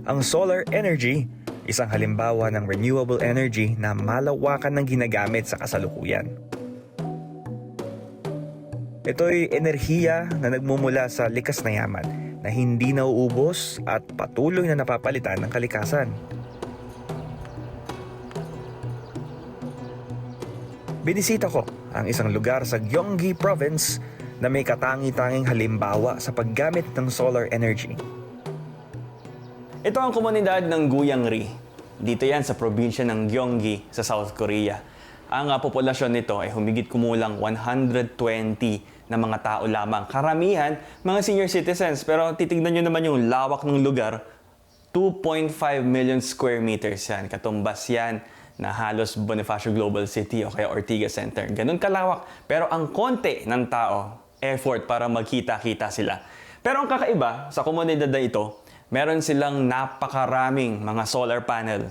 Ang solar energy, isang halimbawa ng renewable energy na malawakan ng ginagamit sa kasalukuyan. Ito'y enerhiya na nagmumula sa likas na yaman na hindi nauubos at patuloy na napapalitan ng kalikasan. Binisita ko ang isang lugar sa Gyeonggi Province na may katangi-tanging halimbawa sa paggamit ng solar energy. Ito ang komunidad ng Guyangri. Dito yan sa probinsya ng Gyeonggi sa South Korea. Ang populasyon nito ay humigit kumulang 120 na mga tao lamang. Karamihan, mga senior citizens. Pero titignan nyo naman yung lawak ng lugar. 2.5 million square meters yan. Katumbas yan na halos Bonifacio Global City o kaya Ortigas Center. Ganun kalawak. Pero ang konti ng tao, effort para magkita-kita sila. Pero ang kakaiba sa komunidad na ito, meron silang napakaraming mga solar panel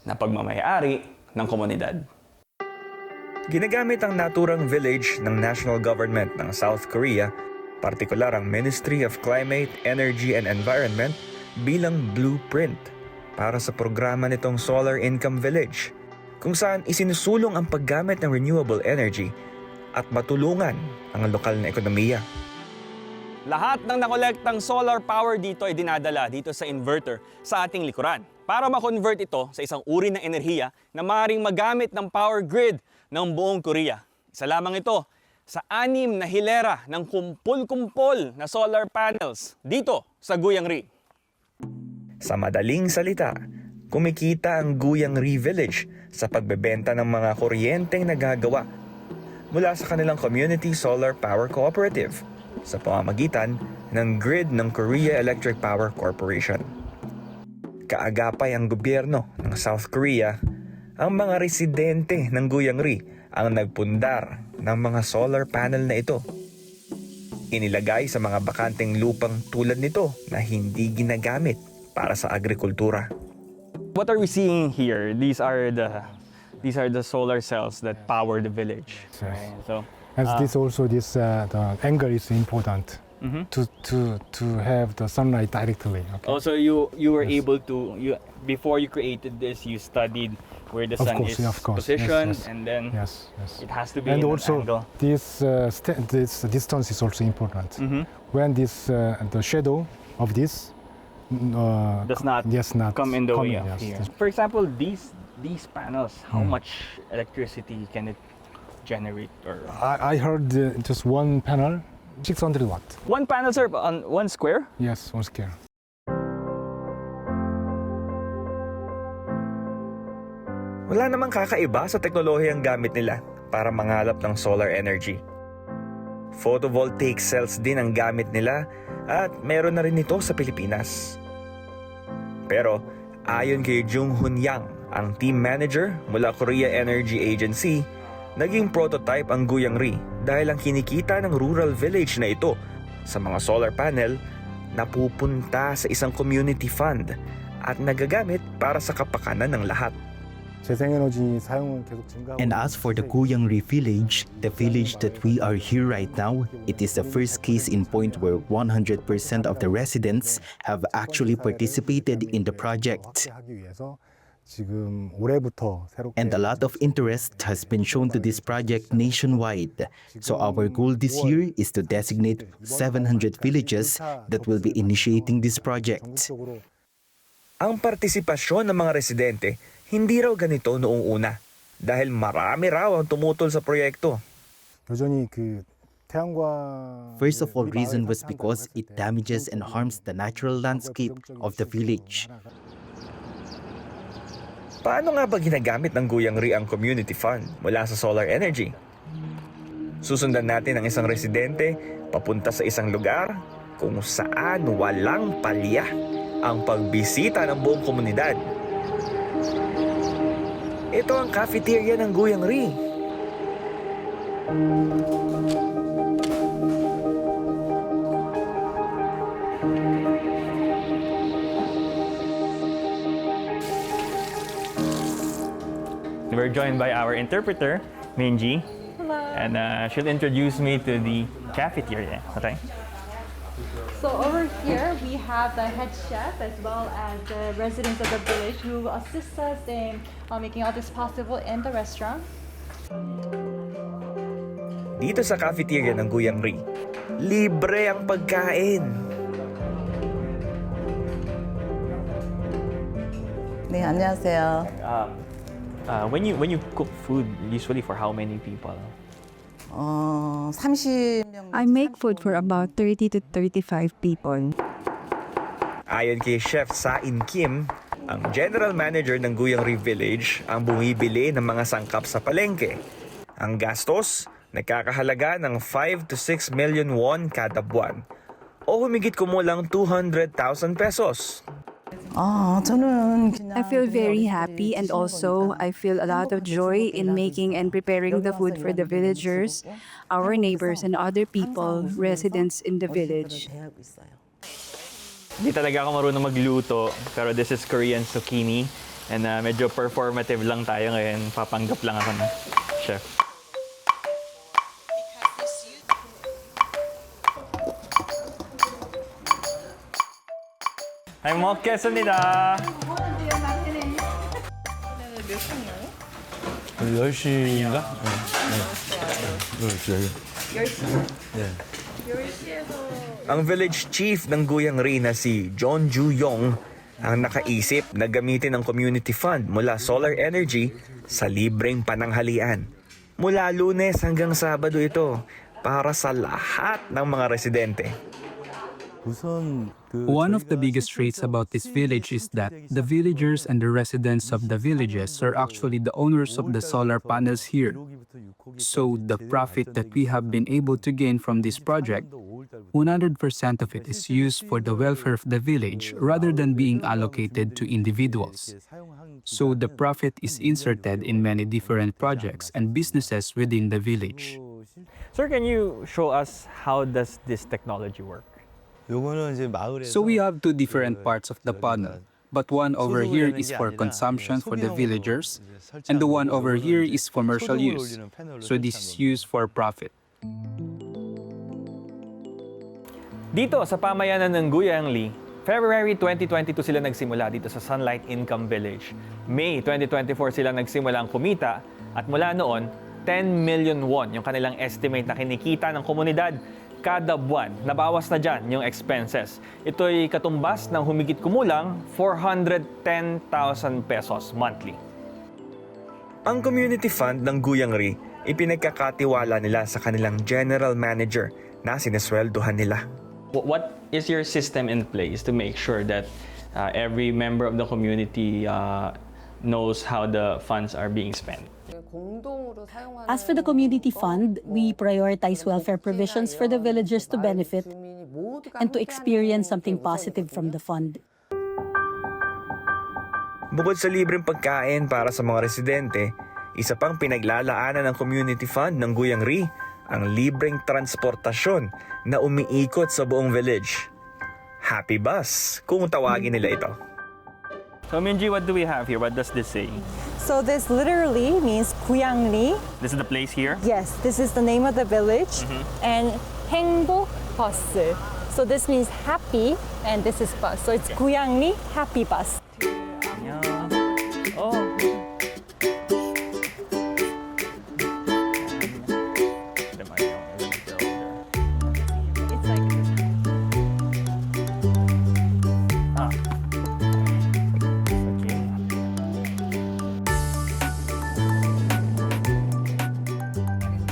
na pagmamayari ng komunidad. Ginagamit ang naturang village ng national government ng South Korea, partikular ang Ministry of Climate, Energy and Environment bilang blueprint para sa programa nitong Solar Income Village, kung saan isinusulong ang paggamit ng renewable energy at matulungan ang lokal na ekonomiya. Lahat ng nakolektang solar power dito ay dinadala dito sa inverter sa ating likuran para ma-convert ito sa isang uri ng enerhiya na maaaring magamit ng power grid ng buong Korea. Isa lamang ito sa 6 na hilera ng kumpul-kumpol na solar panels dito sa Guyangri. Sa madaling salita, kumikita ang Guyangri Village sa pagbebenta ng mga kuryenteng nagagawa mula sa kanilang Community Solar Power Cooperative sa pamamagitan ng grid ng Korea Electric Power Corporation. Kaagapay ang gobyerno ng South Korea, ang mga residente ng Guyangri ang nagpundar ng mga solar panel na ito. Inilagay sa mga bakanteng lupang tulad nito na hindi ginagamit para sa agrikultura. What are we seeing here? These are the solar cells that power the village. Right? So As the angle is important to have the sunlight directly. Okay? also you were able to before you created this, you studied where the sun is positioned, yes. and then Yes. it has to be And in also an angle. this distance is also important. When the shadow of this Does not come in the way of yes. here. For example, these panels, how much electricity can it generate? Or I heard just one panel, 600 watt. one panel, sir, on one square? Yes, one scale. Wala namang kakaiba sa teknolohiyang gamit nila para mangalap ng solar energy. Photovoltaic cells din ang gamit nila at meron na rin ito sa Pilipinas. Pero ayon kay Jung Hun Yang, ang team manager mula Korea Energy Agency, naging prototype ang Guyangri dahil ang kinikita ng rural village na ito sa mga solar panel napupunta sa isang community fund at nagagamit para sa kapakanan ng lahat. And as for the Guyangri village, the village that we are here right now, it is the first case in point where 100% of the residents have actually participated in the project. And a lot of interest has been shown to this project nationwide. So our goal this year is to designate 700 villages that will be initiating this project. Ang partisipasyon ng mga residente hindi raw ganito noong una dahil marami raw ang tumutol sa proyekto. First of all, reason was because it damages and harms the natural landscape of the village. Paano nga ba ginagamit ng Guyangri ang community fund mula sa solar energy? Susundan natin ang isang residente papunta sa isang lugar kung saan walang palya ang pagbisita ng buong komunidad. Ito ang cafeteria ng Guyangri. We're joined by our interpreter, Minji. Hello. And she'll introduce me to the cafeteria. Okay? So over here we have the head chef as well as the residents of the village who assist us in making all this possible in the restaurant. Dito sa cafeteria ng Guyang Ri, libre ang pagkain. 네, 안녕하세요. When you cook food, usually for how many people? 30명. I make food for about 30 to 35 people. Ayon kay Chef Sain Kim, ang general manager ng Guyang Ri Village ang bumibili ng mga sangkap sa palengke. Ang gastos, nagkakahalaga ng 5 to 6 million won kada buwan o humigit kumulang 200,000 pesos. 저는 그냥 I feel very happy and also I feel a lot of joy in making and preparing the food for the villagers, our neighbors and other people, residents in the village. Hindi talaga ako marunong magluto, pero this is Korean zucchini. And medyo performative lang tayo ngayon. Papanggap lang ako na chef. Ay, 먹겠습니다. 10시인가? Ang village chief ng Guyang Ri na si John Ju Yong ang nakaisip na gamitin ang community fund mula solar energy sa libreng pananghalian. Mula Lunes hanggang Sabado ito para sa lahat ng mga residente. One of the biggest traits about this village is that the villagers and the residents of the villages are actually the owners of the solar panels here. So the profit that we have been able to gain from this project, 100% of it is used for the welfare of the village rather than being allocated to individuals. So the profit is inserted in many different projects and businesses within the village. Sir, can you show us how does this technology work? So we have two different parts of the panel, but one over here is for consumption for the villagers, and the one over here is for commercial use. So this is used for profit. Dito sa pamayanan ng Guyang Ri, February 2022 sila nagsimula dito sa Sunlight Income Village. May 2024 sila nagsimula ang kumita at mula noon, 10 million won yung kanilang estimate na kinikita ng komunidad kada buwan. Nabawas na dyan yung expenses. Ito'y katumbas ng humigit kumulang 410,000 pesos monthly. Ang community fund ng Guyang Ri ipinagkakatiwala nila sa kanilang general manager na sinesweldohan nila. What is your system in place to make sure that every member of the community knows how the funds are being spent? As for the community fund, we prioritize welfare provisions for the villagers to benefit and to experience something positive from the fund. Bukod sa libreng pagkain para sa mga residente, isa pang pinaglalaanan ng community fund ng Guyang Ri ang libreng transportasyon na umiikot sa buong village. Happy Bus, kung tawagin nila ito. So Minji, what do we have here? What does this say? So this literally means Guyang Ri. This is the place here? Yes, this is the name of the village. And 행복 버스. So this means happy and this is bus. So it's Guyang Ri Happy Bus. Oh. It's like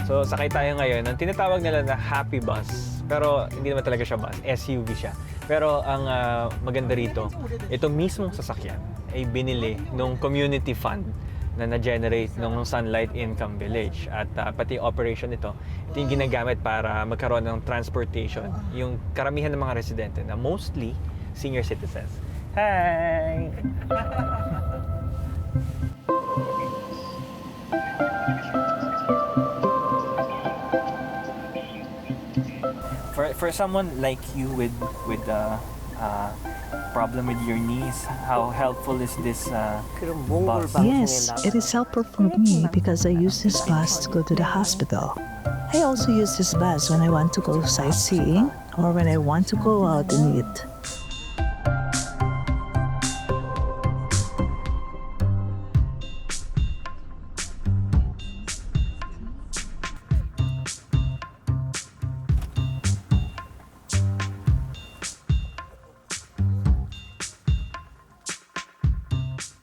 So sakay tayo ngayon ng tinatawag nila na Happy Bus. Pero hindi naman talaga siya bus, SUV siya. Pero ang maganda rito, ito mismong sasakyan ay binili nung community fund na na-generate nung Sunlight Income Village. At pati operation ito yung ginagamit para magkaroon ng transportation. Yung karamihan ng mga residente na mostly senior citizens. Hi! For someone like you with problem with your knees, how helpful is this bus? Yes, it is helpful for me because I use this bus to go to the hospital. I also use this bus when I want to go sightseeing or when I want to go out and eat.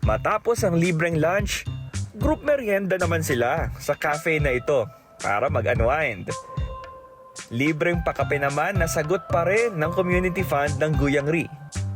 Matapos ang libreng lunch, group merienda naman sila sa cafe na ito para mag-unwind. Libreng pakape naman na sagot pa rin ng community fund ng Guyang Ri.